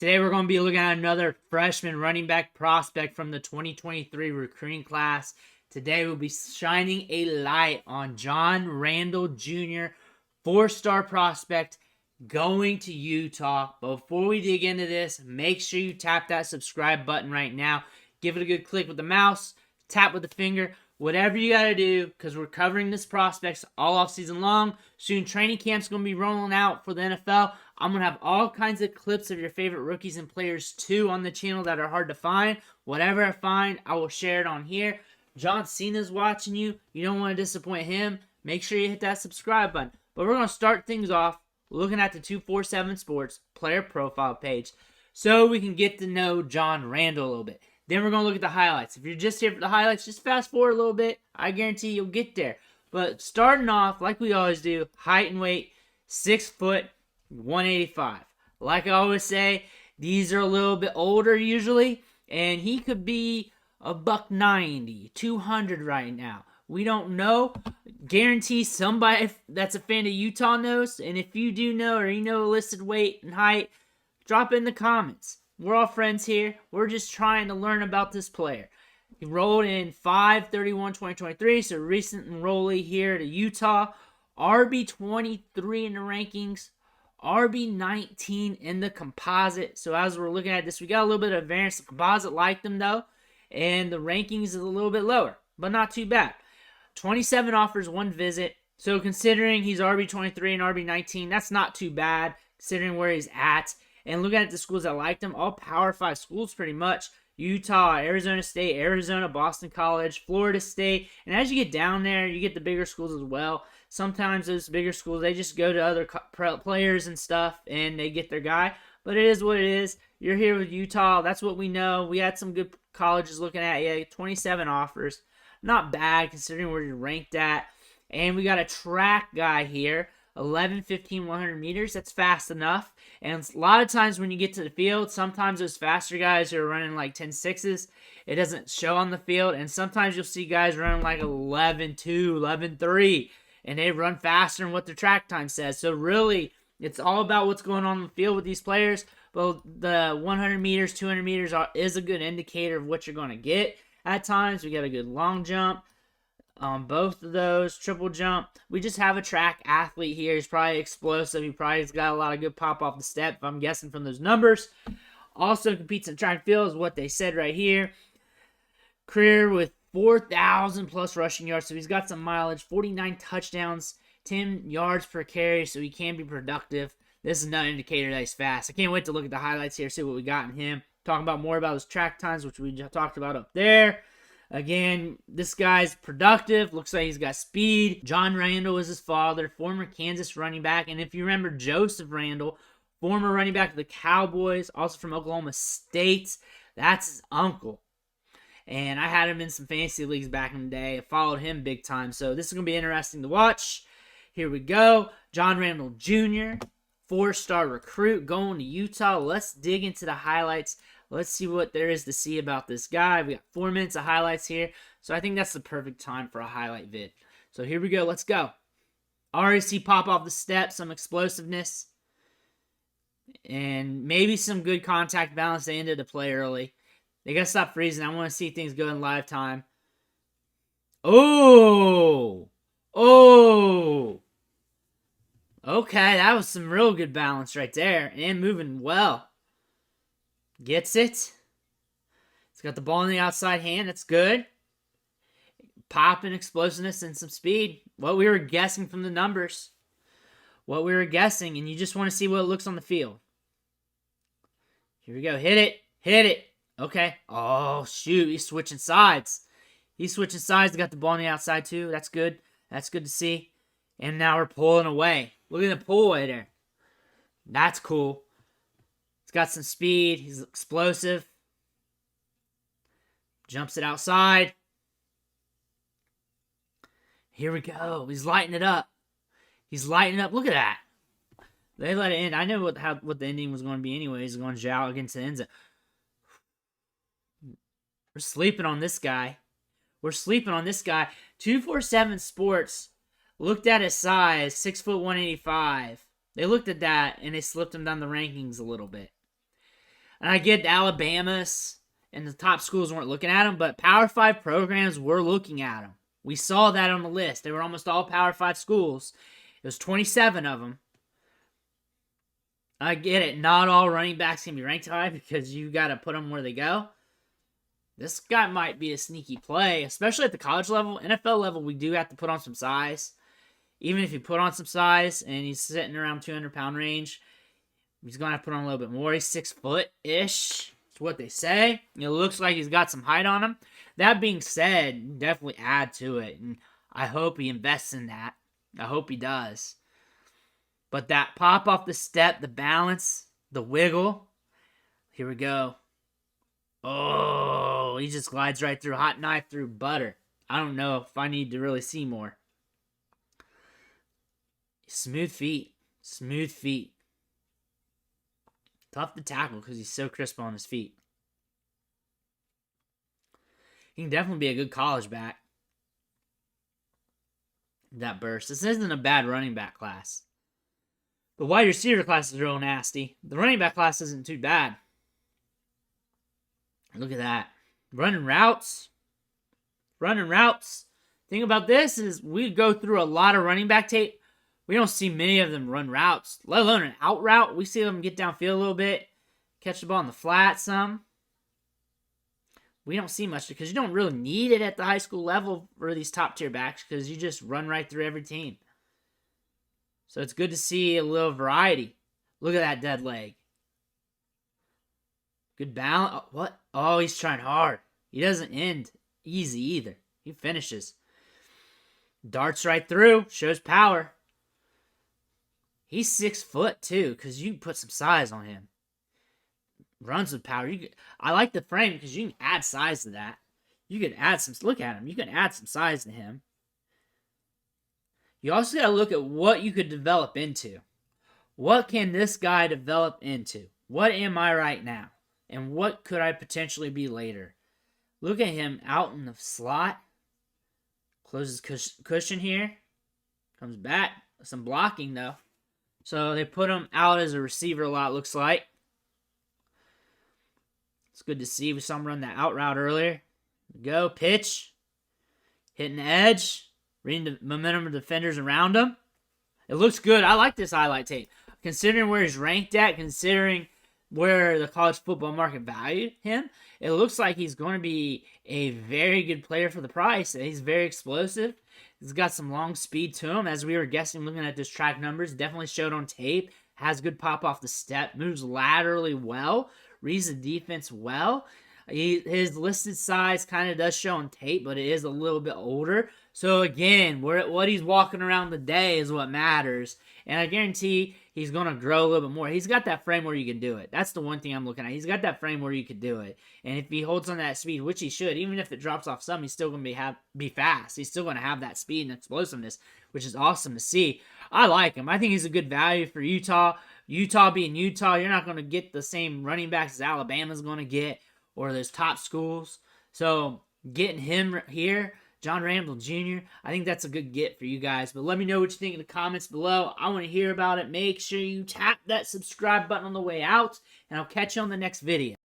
Today we're going to be looking at another freshman running back prospect from the 2023 recruiting class. Today we'll be shining a light on Randle Jr., 4-star prospect going to Utah. But before we dig into this, make sure you tap that subscribe button right now. Give it a good click with the mouse, tap with the finger, whatever you got to do, because we're covering this prospects all off season long. Soon training camp's going to be rolling out for the NFL. I'm going to have all kinds of clips of your favorite rookies and players too on the channel that are hard to find. Whatever I find, I will share it on here. John Cena's watching you. You don't want to disappoint him. Make sure you hit that subscribe button. But we're going to start things off looking at the 247 Sports player profile page so we can get to know John Randle a little bit. Then we're going to look at the highlights. If you're just here for the highlights, just fast forward a little bit. I guarantee you'll get there. But starting off, like we always do, height and weight, 6 foot, 185. Like I always say, these are a little bit older usually, and he could be a $190, 200 right now. We don't know. Guarantee somebody that's a fan of Utah knows, and if you do know or you know listed weight and height, drop it in the comments. We're all friends here. We're just trying to learn about this player. He rolled in 5/31/2023, so recent enrollee here to Utah. RB23 in the rankings. RB19 in the composite. So as we're looking at this, we got a little bit of variance. The composite liked them though, and the rankings is a little bit lower, but not too bad. 27 offers, 1 visit. So considering he's RB23 and RB19, that's not too bad considering where he's at. And look at the schools that liked him, all Power 5 schools pretty much. Utah, Arizona State, Arizona, Boston College, Florida State. And as you get down there, you get the bigger schools as well. Sometimes those bigger schools, they just go to other players and stuff, and they get their guy. But it is what it is. You're here with Utah. That's what we know. We had some good colleges looking at you. 27 offers. Not bad considering where you're ranked at. And we got a track guy here. 11, 15, 100 meters. That's fast enough. And a lot of times when you get to the field, sometimes those faster guys are running like 10.6s. It doesn't show on the field. And sometimes you'll see guys running like 11.2, 11.3. And they run faster than what their track time says. So really, it's all about what's going on in the field with these players. But the 100 meters, 200 meters is a good indicator of what you're going to get. At times, we got a good long jump. Both of those, triple jump. We just have a track athlete here. He's probably explosive. He probably has got a lot of good pop off the step, if I'm guessing from those numbers. Also competes in track and field is what they said right here. Career with 4,000 plus rushing yards, so he's got some mileage. 49 touchdowns, 10 yards per carry, so he can be productive. This is another indicator that he's fast. I can't wait to look at the highlights here, see what we got in him. Talking about more about his track times, which we just talked about up there. Again, this guy's productive. Looks like he's got speed. John Randle is his father, former Kansas running back. And if you remember Joseph Randle, former running back of the Cowboys, also from Oklahoma State, that's his uncle. And I had him in some fantasy leagues back in the day. I followed him big time. So this is going to be interesting to watch. Here we go. John Randle Jr., 4-star recruit going to Utah. Let's dig into the highlights. Let's see what there is to see about this guy. We got 4 minutes of highlights here. So I think that's the perfect time for a highlight vid. So here we go. Let's go. Already see pop off the step, some explosiveness. And maybe some good contact balance. They ended the play early. They got to stop freezing. I want to see things go in live time. Oh! Oh! Okay, that was some real good balance right there. And moving well. Gets it. He's got the ball in the outside hand. That's good. Pop and explosiveness and some speed. What we were guessing from the numbers. What we were guessing. And you just want to see what it looks on the field. Here we go. Hit it. Hit it. Okay. Oh, shoot. He's switching sides. He's switching sides. Got the ball on the outside, too. That's good. That's good to see. And now we're pulling away. Look at the pull away there. That's cool. He's got some speed. He's explosive. Jumps it outside. Here we go. He's lighting it up. He's lighting it up. Look at that. They let it in. I know what the ending was going to be anyway. He's going to jog against the end zone. We're sleeping on this guy. We're sleeping on this guy. 247 Sports looked at his size, 6'1", 185. They looked at that, and they slipped him down the rankings a little bit. And I get Alabama's and the top schools weren't looking at him, but Power 5 programs were looking at him. We saw that on the list. They were almost all Power 5 schools. It was 27 of them. I get it. Not all running backs can be ranked high because you got to put them where they go. This guy might be a sneaky play, especially at the college level. NFL level, we do have to put on some size. Even if you put on some size and he's sitting around 200-pound range, he's going to have to put on a little bit more. He's 6 foot-ish. That's what they say. It looks like he's got some height on him. That being said, definitely add to it. And I hope he invests in that. I hope he does. But that pop off the step, the balance, the wiggle. Here we go. Oh, he just glides right through. Hot knife through butter. I don't know if I need to really see more. Smooth feet. Smooth feet. Tough to tackle because he's so crisp on his feet. He can definitely be a good college back. That burst. This isn't a bad running back class. The wide receiver class is real nasty. The running back class isn't too bad. Look at that. Running routes. Running routes. Thing about this is we go through a lot of running back tape. We don't see many of them run routes, let alone an out route. We see them get downfield a little bit, catch the ball in the flat some. We don't see much because you don't really need it at the high school level for these top tier backs because you just run right through every team. So it's good to see a little variety. Look at that dead leg. Good balance. Oh, what? Oh, he's trying hard. He doesn't end easy either. He finishes. Darts right through. Shows power. He's 6 foot too, because you can put some size on him. Runs with power. I like the frame because you can add size to that. You can add some. Look at him. You can add some size to him. You also got to look at what you could develop into. What can this guy develop into? What am I right now? And what could I potentially be later? Look at him out in the slot. Closes cushion here. Comes back. Some blocking though. So they put him out as a receiver a lot, looks like. It's good to see. We saw him run that out route earlier. Go, pitch. Hitting the edge. Reading the momentum of defenders around him. It looks good. I like this highlight tape. Considering where he's ranked at, considering where the college football market valued him, it looks like he's going to be a very good player for the price. He's very explosive. He's got some long speed to him. As we were guessing, looking at his track numbers, definitely showed on tape. Has good pop off the step. Moves laterally well. Reads the defense well. His listed size kind of does show on tape, but it is a little bit older. So again, what he's walking around today is what matters. And I guarantee he's going to grow a little bit more. He's got that frame where you can do it. That's the one thing I'm looking at. He's got that frame where you could do it. And if he holds on that speed, which he should, even if it drops off some, he's still going to be fast. He's still going to have that speed and explosiveness, which is awesome to see. I like him. I think he's a good value for Utah. Utah being Utah, you're not going to get the same running backs as Alabama's going to get or those top schools. So getting him here, John Randle Jr., I think that's a good get for you guys. But let me know what you think in the comments below. I want to hear about it. Make sure you tap that subscribe button on the way out, and I'll catch you on the next video.